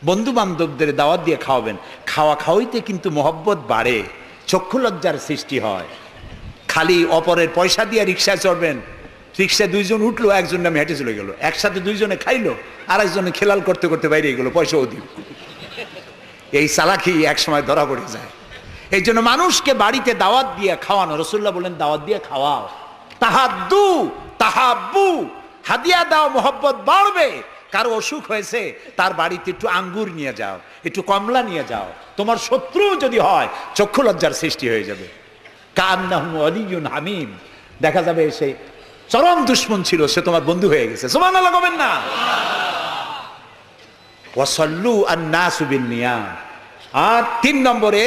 বন্ধু বান্ধবদের দাওয়াত দিয়ে খাওয়াবেন। খাওয়া খাওয়াইতে কিন্তু মহব্বত বাড়ে, চক্ষু লজ্জার সৃষ্টি হয়। খালি অপরের পয়সা দিয়ে রিক্সায় চড়বেন, রিক্সায় দুইজন উঠলো, একজন নামে হেঁটে চলে গেল, একসাথে দুইজনে খাইলো, আর একজনে খেলাল করতে করতে বাইরে গেলো, পয়সাও দিল। এই চালাকি এক সময় ধরা পড়ে যায়। এই জন্য মানুষকে বাড়িতে দাওয়াত দিয়ে খাওয়ানো, রাসূলুল্লাহ বলেন দাওয়াত দিয়ে খাওয়াও। তাহাদ্দু তাহাব্বু, হাদিয়া দাও, মহব্বত বাড়বে। কারো অসুখ হয়েছে, তার বাড়িতে একটু আঙ্গুর নিয়ে যাও, একটু কমলা নিয়ে যাও। তোমার শত্রু যদি হয়, চক্ষু লজ্জার সৃষ্টি হয়ে যাবে। কান্নাহু ওয়ালিয়ুন হামিম, দেখা যাবে সে চরম দুশমন ছিল, সে তোমার বন্ধু হয়ে গেছে। সুবহানাল্লাহ বলেন না। ওয়াসাল্লু আন-নাসু বিন-নিয়াম। আর 3 নম্বরে,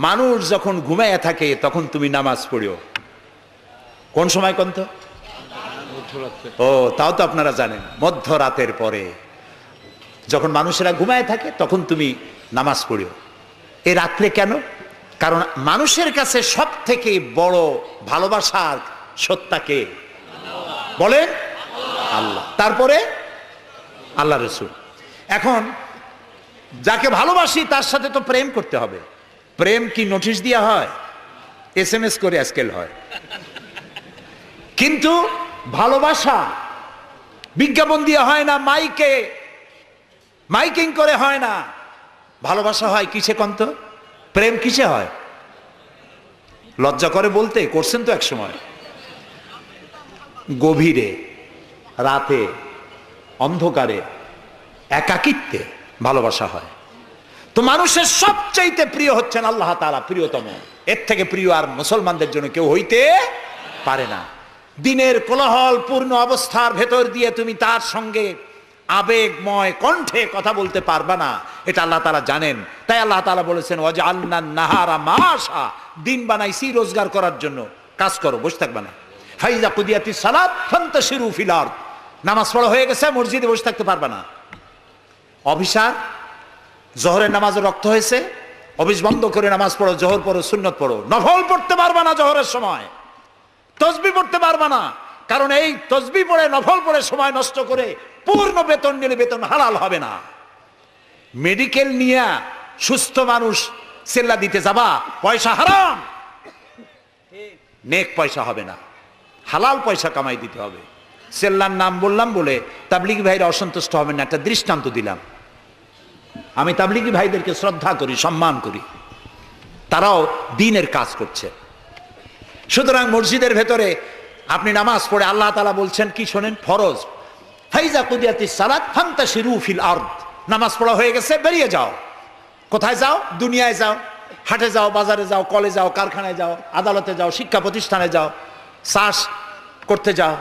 মানুষ যখন ঘুমায় থাকে তখন তুমি নামাজ পড়িও। কোন সময় কোন তো? ও, তাও তো আপনারা জানেন, মধ্যরাতের পরে যখন মানুষেরা ঘুমায় থাকে তখন তুমি নামাজ পড়িও। এই রাত্রে কেন? কারণ মানুষের কাছে সব থেকে বড় ভালোবাসার সত্তাকে বলেন আল্লাহ, তারপরে আল্লাহ রাসূল। এখন যাকে ভালোবাসি তার সাথে তো প্রেম করতে হবে। প্রেম কি নোটিশ দেওয়া হয়? SMS করে আজকাল হয়। কিন্তু ভালোবাসা বিজ্ঞাপন দিয়ে হয় না, মাইকিং করে হয় না। ভালোবাসা হয় কিসে কন্ত? প্রেম কিসে হয়? লজ্জা করে বলতে, করছেন তো এক সময়। গভীরে, রাতে, অন্ধকারে, একাকিত্বে ভালোবাসা হয়। তো মানুষের সবচাইতে প্রিয় হচ্ছেন আল্লাহ তাআলা, প্রিয়তম। এর থেকে প্রিয় আর মুসলমানদের জন্য কেউ হইতে পারে না। দিনের কোলাহল পূর্ণ অবস্থার ভেতর দিয়ে তুমি তার সঙ্গে আবেগময় কণ্ঠে কথা বলতে পারবা না, এটা আল্লাহ তাআলা জানেন। তাই আল্লাহ তাআলা বলেছেন ওয়াজআলনান নাহারা মাশা, দিন বানাইছি রোজগার করার জন্য, কাজ করো, বসে থাকবা না। ফাইজা কুদিয়াতিস সালাত ফান্তাশিরু ফিল আরদ, নামাজ পড়া হয়ে গেছে, মসজিদে বসে থাকতে পারবা না। অফিসার, জোহরের নামাজে রক্ত হয়েছে, অফিস বন্ধ করে নামাজ পড়ো, জোহর পড়ো, সুন্নত পড়ো। নফল পড়তে পারবা না জোহরের সময়, তসবিহ পড়তে পারবা না, কারণ এই তসবিহ পড়ে, নফল পড়ে সময় নষ্ট করে পূর্ণ বেতন নিলে বেতন হালাল হবে না। মেডিকেল নিয়ে সুস্থ মানুষ সেল্লা দিতে যাবা, পয়সা হারাম, নেক পয়সা হবে না, হালাল পয়সা কামাই দিতে হবে। সেল্লার নাম বললাম বলে তাবলিগি ভাইরা অসন্তুষ্ট হবেন না, একটা দৃষ্টান্ত দিলাম। আমি তাবলিগি ভাইদেরকে শ্রদ্ধা করি, সম্মান করি, তারাও দ্বীনের কাজ করছে। সুতরাং মসজিদের ভেতরে আপনি নামাজ পড়ে আল্লাহ তাআলা বলছেন কি শোনেন, ফরজ, ফাইজা কুদিয়াতিস সালাত ফান্তাশিরু ফিল আরদ, নামাজ পড়া হয়ে গেছে, বেরিয়ে যাও। কোথায় যাও? দুনিয়ায় যাও, হাটে যাও, বাজারে যাও, কলে যাও, কারখানায় যাও, আদালতে যাও, শিক্ষা প্রতিষ্ঠানে যাও, চাষ করতে যাও।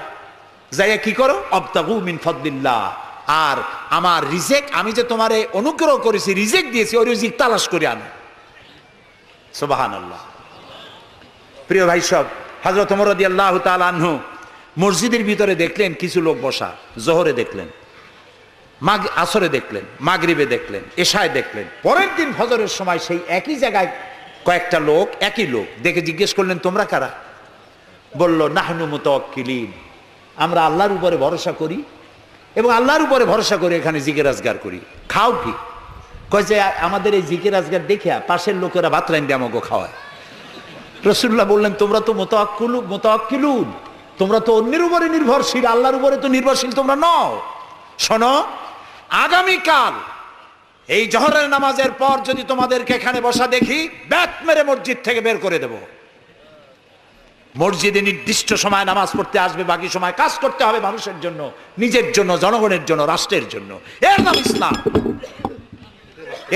যাইয়া কি করো? আবতাগু মিন ফাদলিল্লাহ, আর আমার রিজিক, আমি যে তোমারে অনুগ্রহ করেছি, রিজিক দিয়েছি, ওই রিজিক তালাশ করে আনো। সুবহানাল্লাহ। প্রিয় ভাই সব, হযরত ওমর রাদিয়াল্লাহু তাআলা আনহু মসজিদের ভিতরে দেখলেন কিছু লোক বসা, জোহরে দেখলেন, আসরে দেখলেন, মাগরিবে দেখলেন, এশায় দেখলেন। পরের দিন ফজরের সময় সেই একই জায়গায় কয়েকটা লোক, একই লোক দেখে জিজ্ঞেস করলেন তোমরা কারা? বলল নাহনু মুতাওয়াক্কিলিন, আমরা আল্লাহর উপরে ভরসা করি এবং আল্লাহর উপরে ভরসা করে এখানে জিকির আজগার করি। খাও কি? কয় যে আমাদের এই জিকির আজগার দেখিয়া পাশের লোকেরা ভাত রাইন্দে আমাকে খাওয়ায়। রাসূলুল্লাহ বললেন তোমরা তো মুতাওয়াক্কিলুন, তোমরা তো অন্যের উপরে নির্ভরশীল, আল্লাহর উপরে তো নির্ভরশীল তোমরা নও। শোনো, আগামীকাল এই জোহরের নামাজের পর যদি তোমাদেরকে এখানে বসা দেখি, ব্যাট মেরে মসজিদ থেকে বের করে দেব। মসজিদে নির্দিষ্ট সময় নামাজ পড়তে আসবে, বাকি সময় কাজ করতে হবে মানুষের জন্য, নিজের জন্য, জনগণের জন্য, রাষ্ট্রের জন্য। এর নাম ইসলাম।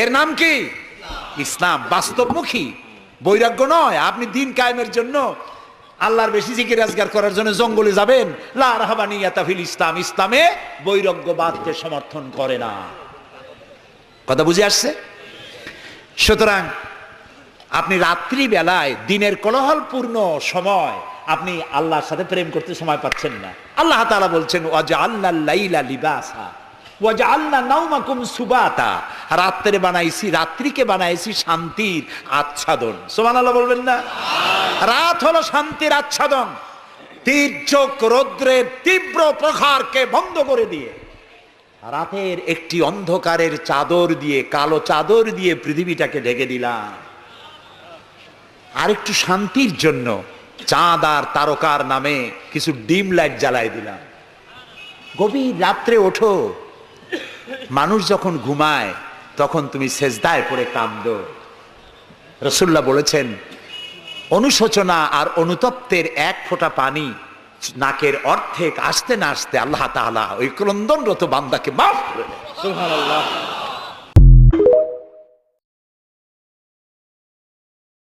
এর নাম কি? ইসলাম। বাস্তবমুখী, বৈরাগ্য নয়। আপনি দিন কায়েমের জন্য, আল্লাহর বেশি জিকির আজগার করার জন্য জঙ্গলে যাবেন, লা রাহবানিয়াতা ফিল ইসলাম, ইসলামে বৈরাগ্যবাদকে সমর্থন করে না। কথা বুঝে আসছে? সুতরাং আপনি রাত্রি বেলায়, দিনের কোলাহলপূর্ণ সময়, আপনি আল্লাহর সাথে প্রেম করতে সময় পাচ্ছেন না। আল্লাহ তাআলা বলছেন ওয়াজআলনাল লাইলা লিবাসা ওয়াজআলনা নাওমাকুম সুবাতা, রাত্রে বানাইছি, রাত্রিকে বানাইছি শান্তির আচ্ছাদন। সুবহানাল্লাহ বলবেন না? রাত হলো শান্তির আচ্ছাদন। তীর্যক রৌদ্রের তীব্র প্রখারকে বন্ধ করে দিয়ে রাতের একটি অন্ধকারের চাদর দিয়ে, কালো চাদর দিয়ে পৃথিবীটাকে ঢেকে দিলাম। আর একটু শান্তির জন্য চাঁদ আর তারকার নামে কিছু ডিম লাইট জ্বালাই দিলাম। গভীর রাত্রে ওঠো, মানুষ যখন ঘুমায় তখন তুমি সেজদায় পড়ে কাঁদো। রাসূলুল্লাহ বলেছেন, অনুশোচনা আর অনুতপ্তের এক ফোঁটা পানি নাকের অর্ধেক আসতে না আসতে আল্লাহ তাআলা ওই ক্রন্দনরত বান্দাকে মাফ করে দেন। সুবহানাল্লাহ।